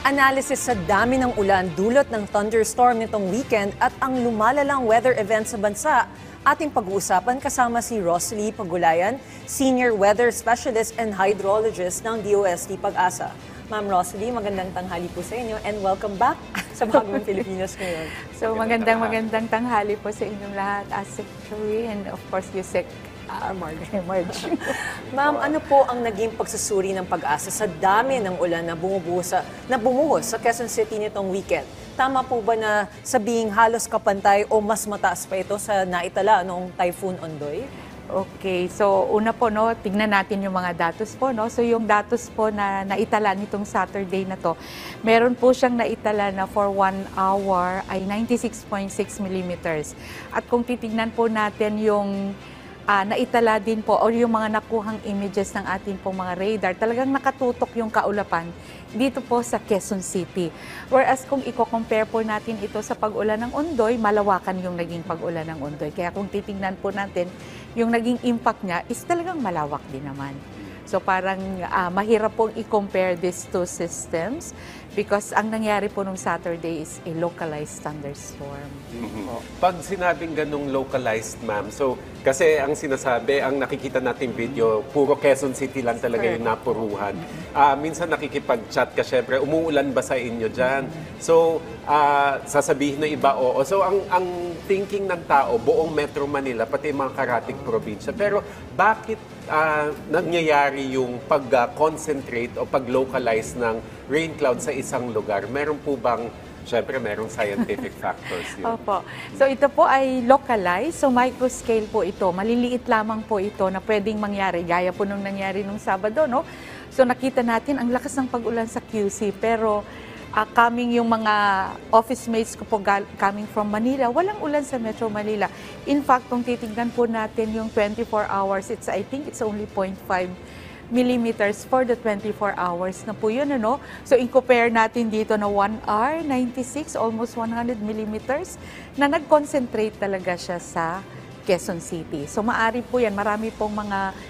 Analysis sa dami ng ulan dulot ng thunderstorm nitong weekend at ang lumalalang weather event sa bansa. Ating pag-uusapan kasama si Rosalie Pagulayan, Senior Weather Specialist and Hydrologist ng DOST Pag-asa. Ma'am Rosalie, magandang tanghali po sa inyo and welcome back sa Bagong Pilipinas ngayon. So magandang tanghali po sa inyong lahat, Asik Chloe, and of course Yusek Marge. Ma'am, ano po ang naging pagsusuri ng Pag-asa sa dami ng ulan na bumuhos sa Quezon City nitong weekend? Tama po ba na sabihing halos kapantay o mas mataas pa ito sa naitala noong Typhoon Ondoy? Okay, so una po, no, tignan natin yung mga datos po, no. So yung datos po na naitala nitong Saturday na to, meron po siyang naitala na for 1 hour ay 96.6 millimeters. At kung titignan po natin yung naitala din po o yung mga nakuhang images ng ating po mga radar, talagang nakatutok yung kaulapan dito po sa Quezon City. Whereas kung i-compare po natin ito sa pag-ulan ng Ondoy, malawakan yung naging pag-ulan ng Ondoy. Kaya kung titingnan po natin, yung naging impact niya is talagang malawak din naman. So parang mahirap pong i-compare these two systems because ang nangyari po nung Saturday is a localized thunderstorm. Pag sinabing ganong localized, ma'am, so kasi ang sinasabi, ang nakikita nating video, puro Quezon City lang talaga yung napuruhan. Minsan nakikipag-chat ka, syempre, umuulan ba sa inyo dyan? So, sasabihin na iba, oo. So, ang thinking ng tao, buong Metro Manila, pati mga karating probinsya. Pero bakit nangyayari yung pag-concentrate o pag-localize ng rain cloud sa isang lugar? Meron po bang, syempre, merong scientific factors yun? Opo. So ito po ay localized, so microscale po ito. Maliliit lamang po ito na pwedeng mangyari, gaya po nung nangyari nung Sabado, no? So nakita natin ang lakas ng pag-ulan sa QC, pero coming yung mga office mates ko po coming from Manila, walang ulan sa Metro Manila. In fact, kung titignan po natin yung 24 hours, I think it's only 0.5 millimeters for the 24 hours na po yun, ano? So, in-compare natin dito na 1 hour, 96, almost 100 millimeters, na nag-concentrate talaga siya sa Quezon City. So, maari po yan. Marami pong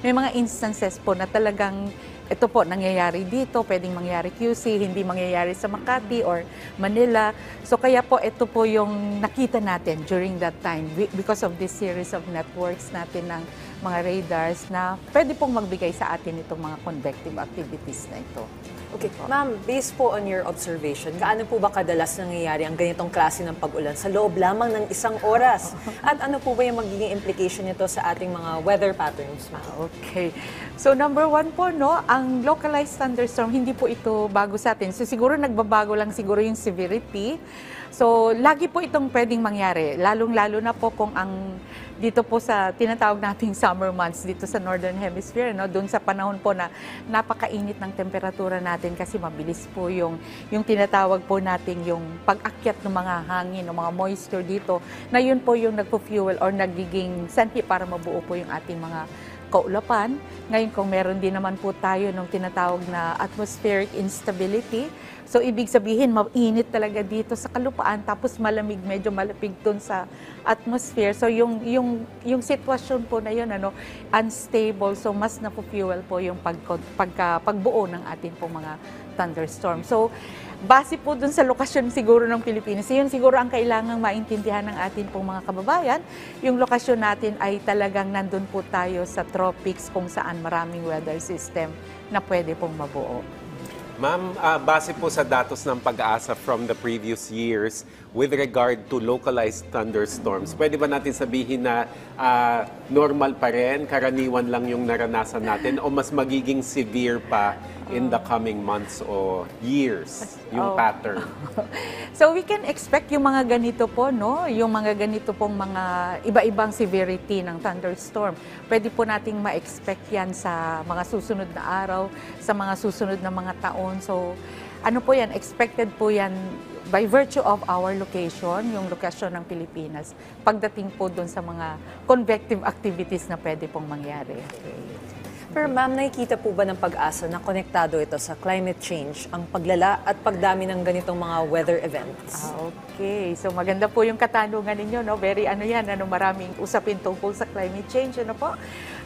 may mga instances po na talagang ito po, nangyayari dito, pwedeng mangyari QC, hindi mangyayari sa Makati or Manila. So, kaya po, ito po yung nakita natin during that time because of this series of networks natin ng mga radars na pwede pong magbigay sa atin itong mga convective activities na ito. Okay, ma'am, based po on your observation, gaano po ba kadalas nangyayari ang ganitong klase ng pag-ulan sa loob lamang ng isang oras? At ano po ba yung magiging implication nito sa ating mga weather patterns, ma'am? Okay. So number one po, no, ang localized thunderstorm, hindi po ito bago sa atin. So siguro nagbabago lang siguro yung severity. So lagi po itong pwedeng mangyari, lalong-lalo na po kung dito po sa tinatawag nating summer months dito sa Northern Hemisphere, no, doon sa panahon po na napakainit ng temperatura natin kasi mabilis po yung tinatawag po nating yung pag-akyat ng mga hangin, ng mga moisture dito, na yun po yung nagpo-fuel or nagiging sanhi para mabuo po yung ating mga kaulapan. Ngayon kung meron din naman po tayo ng tinatawag na atmospheric instability, so ibig sabihin mainit talaga dito sa kalupaan tapos malamig, medyo malapig doon sa atmosphere. So yung sitwasyon po na yun, ano, unstable, so mas napo-fuel po yung pagbuo ng ating po mga thunderstorm. So base po dun sa lokasyon siguro ng Pilipinas, yun siguro ang kailangang maintindihan ng atin pong mga kababayan. Yung lokasyon natin ay talagang nandun po tayo sa tropics kung saan maraming weather system na pwede pong mabuo. Ma'am, base po sa datos ng Pag-asa from the previous years with regard to localized thunderstorms, pwede ba natin sabihin na normal pa rin, karaniwan lang yung naranasan natin o mas magiging severe pa in the coming months o years yung pattern? So we can expect yung mga ganito po, no? Yung mga ganito pong mga iba-ibang severity ng thunderstorm. Pwede po nating ma-expect yan sa mga susunod na araw, sa mga susunod na mga taon. So ano po yan, expected po yan by virtue of our location, yung lokasyon ng Pilipinas, pagdating po doon sa mga convective activities na pwede pong mangyari. Okay. Pero ma'am, nakikita po ba ng Pag-asa na konektado ito sa climate change, ang paglala at pagdami ng ganitong mga weather events? Okay. So maganda po yung katanungan ninyo, no? Very maraming usapin tungkol sa climate change, ano po?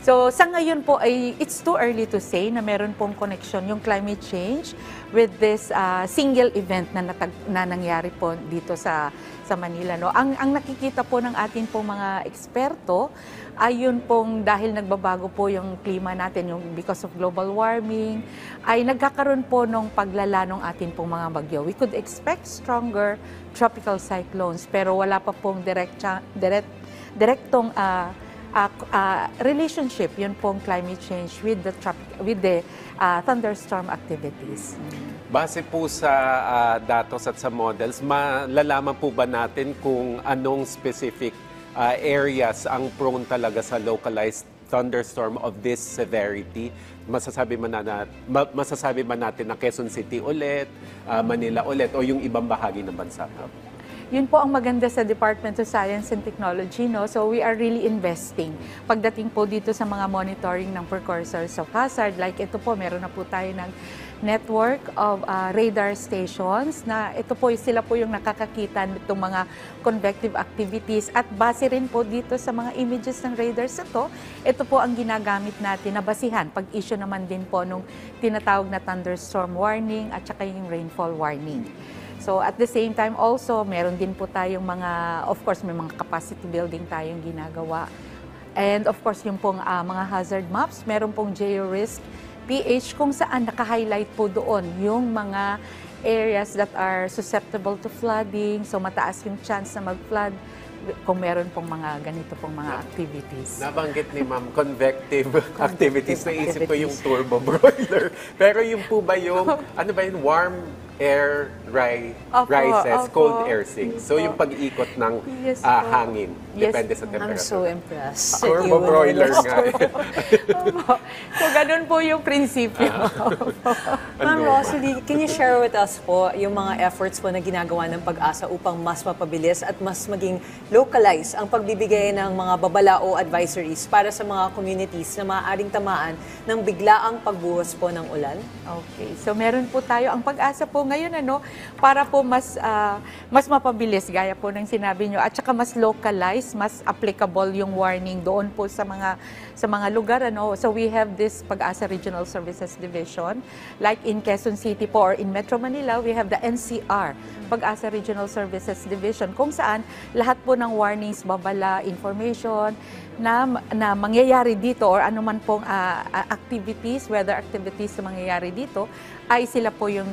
So sa ngayon po ay it's too early to say na meron pong connection yung climate change with this single event na nangyari po dito sa Manila. No? Ang nakikita po ng atin pong mga eksperto ay yun pong dahil nagbabago po yung klima natin, yung because of global warming, ay nagkakaroon po ng paglala ng atin pong mga bagyo. We could expect stronger tropical cyclones pero wala pa pong direktong relationship yun pong climate change with the thunderstorm activities. Base po sa datos at sa models, malalaman po ba natin kung anong specific areas ang prone talaga sa localized thunderstorm of this severity? Masasabi man natin na Quezon City ulit, Manila ulit, o yung ibang bahagi ng bansa? Yun po ang maganda sa Department of Science and Technology, no? So we are really investing. Pagdating po dito sa mga monitoring ng precursors of hazard, like ito po, meron na po tayo ng network of radar stations na ito po, sila po yung nakakakita nitong mga convective activities at base rin po dito sa mga images ng radars ito po ang ginagamit natin na basihan pag-issue naman din po nung tinatawag na thunderstorm warning at saka yung rainfall warning. So at the same time also, meron din po tayong of course may mga capacity building tayong ginagawa. And of course yung pong mga hazard maps, meron pong GeoRisk PH kung saan naka-highlight po doon yung mga areas that are susceptible to flooding, so mataas yung chance na mag-flood kung meron pong mga ganito pong mga activities. Nabanggit ni Ma'am, convective activities. Naisip ko yung turbo broiler. Pero yung po ba yung, ano ba yung warm air rises, cold air sinks. So yung pag-ikot ng hangin, depende sa temperature. I'm so impressed. Turbo broiler nga. So ganun po yung prinsipyo. Ma'am Rosalie, can you share with us po yung mga efforts po na ginagawa ng Pag-asa upang mas mapabilis at mas maging localize ang pagbibigay ng mga babala o advisories para sa mga communities na maaaring tamaan ng biglaang pagbuhos po ng ulan? Okay. So meron po tayo ang Pag-asa po ngayon para po mas mapabilis gaya po ng sinabi nyo at saka mas localized, mas applicable yung warning doon po sa mga lugar So we have this Pag-asa Regional Services Division like in Quezon City po or in Metro Manila, we have the NCR Pag-asa Regional Services Division kung saan lahat po ng warnings, babala, information na mangyayari dito or anuman pong activities, weather activities na mangyayari dito ay sila po yung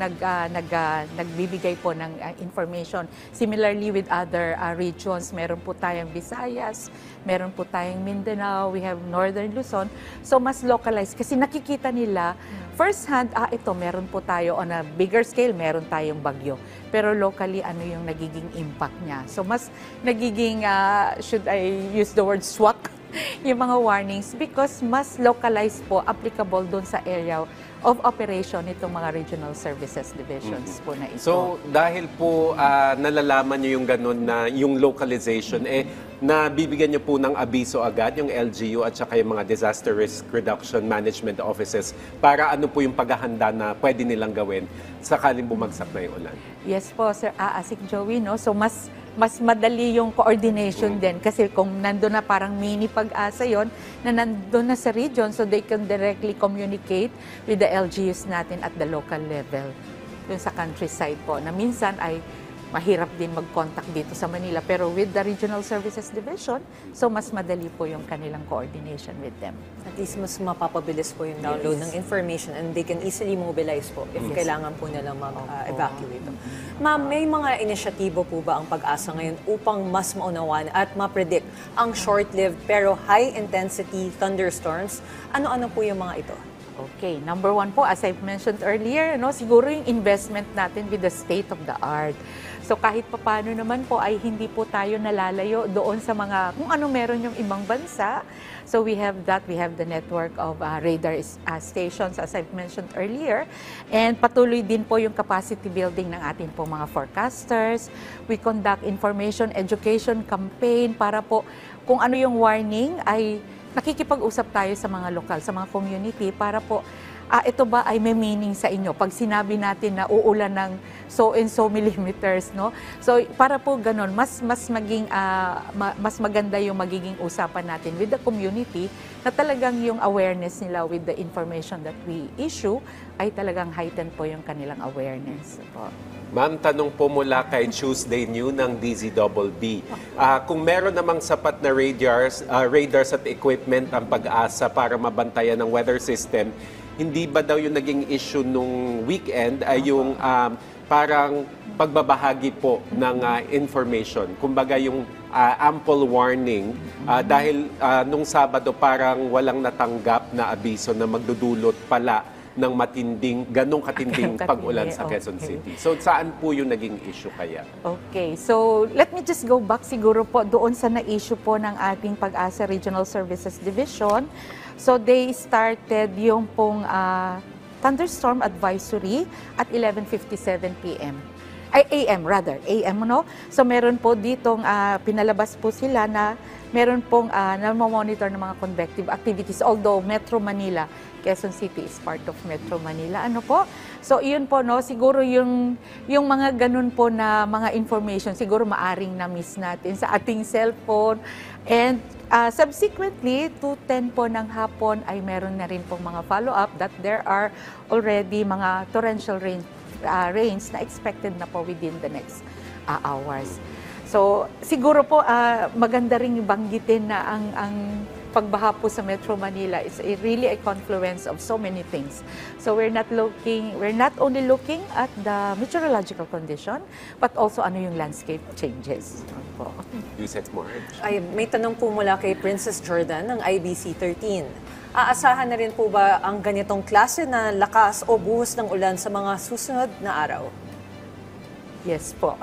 nagbibigay po ng information. Similarly with other regions, meron po tayong Visayas, meron po tayong Mindanao, we have Northern Luzon. So mas localized kasi nakikita nila first hand, ito meron po tayo on a bigger scale, meron tayong bagyo. Pero locally, ano yung nagiging impact niya? So mas nagiging, should I use the word swak? Yung mga warnings because mas localized po, applicable doon sa area of operation itong mga regional services divisions po na ito. So, dahil po nalalaman nyo yung ganun na yung localization, nabibigyan nyo po ng abiso agad yung LGU at saka yung mga Disaster Risk Reduction Management Offices para ano po yung paghahanda na pwede nilang gawin sakaling bumagsak na yung ulan? Yes po, Sir Asik Joey, no? So, mas madali yung coordination din kasi kung nandun na parang mini Pag-asa yon na nandun na sa region so they can directly communicate with the LGUs natin at the local level dun sa countryside po na minsan ay mahirap din mag-contact dito sa Manila pero with the Regional Services Division so mas madali po yung kanilang coordination with them. At least mas mapapabilis po yung download ng information and they can easily mobilize po if kailangan po nilang mag-evacuate. Ma'am, may mga inisyatibo po ba ang Pag-asa ngayon upang mas maunawan at ma-predict ang short-lived pero high-intensity thunderstorms? Ano-ano po yung mga ito? Okay, number one po, as I've mentioned earlier, siguro yung investment natin with the state of the art. So kahit papaano naman po ay hindi po tayo nalalayo doon sa mga kung ano meron yung ibang bansa. So we have the network of radar stations as I've mentioned earlier. And patuloy din po yung capacity building ng ating po mga forecasters. We conduct information education campaign para po kung ano yung warning ay nakikipag-usap tayo sa mga lokal, sa mga community para po ito ba ay may meaning sa inyo? Pag sinabi natin na uulan ng so and so millimeters, no? So para po ganun, mas maganda yung magiging usapan natin with the community na talagang yung awareness nila with the information that we issue ay talagang heighten po yung kanilang awareness. Po. Ma'am, tanong po mula kay Tuesday New ng DZBB. Kung meron namang sapat na radars at equipment ang Pag-asa para mabantayan ng weather system, hindi ba daw yung naging issue nung weekend ay yung parang pagbabahagi po ng information? Kumbaga yung ample warning dahil nung Sabado parang walang natanggap na abiso na magdudulot pala ng ganong katinding pag-ulan sa Quezon City. So saan po yung naging issue kaya? Okay, so let me just go back siguro po doon sa na-issue po ng ating Pag-asa Regional Services Division. So they started yung pong thunderstorm advisory at 11:57 p.m. AM rather, AM, no? So meron po ditong pinalabas po sila na meron pong na-monitor ng mga convective activities, although Metro Manila, Quezon City is part of Metro Manila. Ano po? So iyon po, no, siguro yung mga ganun po na mga information, siguro maaring na-miss natin sa ating cellphone. And subsequently, 2:10 po ng hapon ay meron na rin pong mga follow-up that there are already mga torrential rains na expected na po within the next hours. So siguro po maganda ring banggitin na ang pagbaha po sa Metro Manila is really a confluence of so many things. So we're not only looking at the meteorological condition, but also ano yung landscape changes. Po. Yusek Marge. Ay, may tanong po mula kay Princess Jordan ng IBC 13. Aasahan na rin po ba ang ganitong klase na lakas o buhos ng ulan sa mga susunod na araw? Yes po.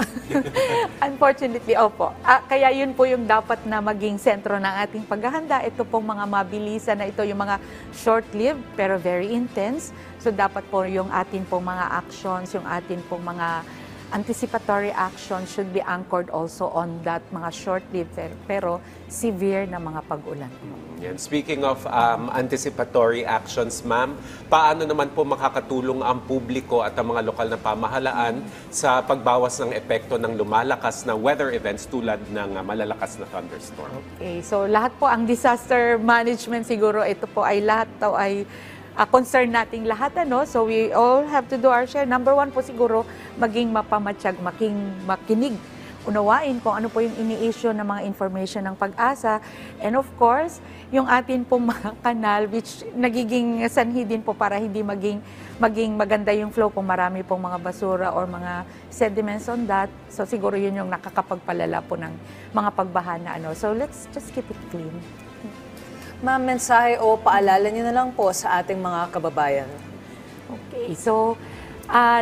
Unfortunately, opo. Kaya yun po yung dapat na maging sentro ng ating paghahanda. Ito pong mga mabilisan na ito, yung mga short-lived pero very intense. So dapat po yung atin pong mga actions, yung atin pong mga anticipatory action should be anchored also on that mga short-lived pero severe na mga pag-ulan. Yan. Speaking of anticipatory actions, ma'am, paano naman po makakatulong ang publiko at ang mga lokal na pamahalaan sa pagbawas ng epekto ng lumalakas na weather events tulad ng malalakas na thunderstorm? Okay, so lahat po ang disaster management siguro ito po ay lahat daw ay concern nating lahat, ano? So we all have to do our share. Number one po siguro, maging mapamatsyag, makinig, unawain kung ano po yung ini-issue ng mga information ng Pag-asa. And of course, yung atin pong mga kanal, which nagiging sanhi din po para hindi maging maganda yung flow kung marami pong mga basura or mga sediments on that. So siguro yun yung nakakapagpalala po ng mga pagbaha na ano. So let's just keep it clean. Ma'am, mensahe o paalala niyo na lang po sa ating mga kababayan. Okay, so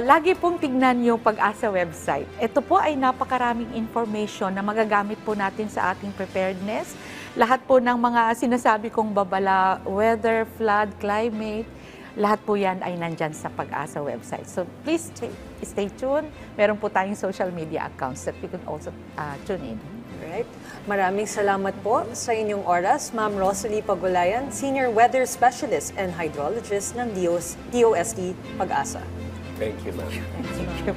lagi pong tignan yung Pag-asa website. Ito po ay napakaraming information na magagamit po natin sa ating preparedness. Lahat po ng mga sinasabi kong babala, weather, flood, climate, lahat po yan ay nandyan sa Pag-asa website. So please stay tuned. Meron po tayong social media accounts that you can also tune in. Right. Maraming salamat po sa inyong oras, Ma'am Rosalie Pagulayan, Senior Weather Specialist and Hydrologist ng DOST Pag-asa. Thank you, ma'am. Thank you.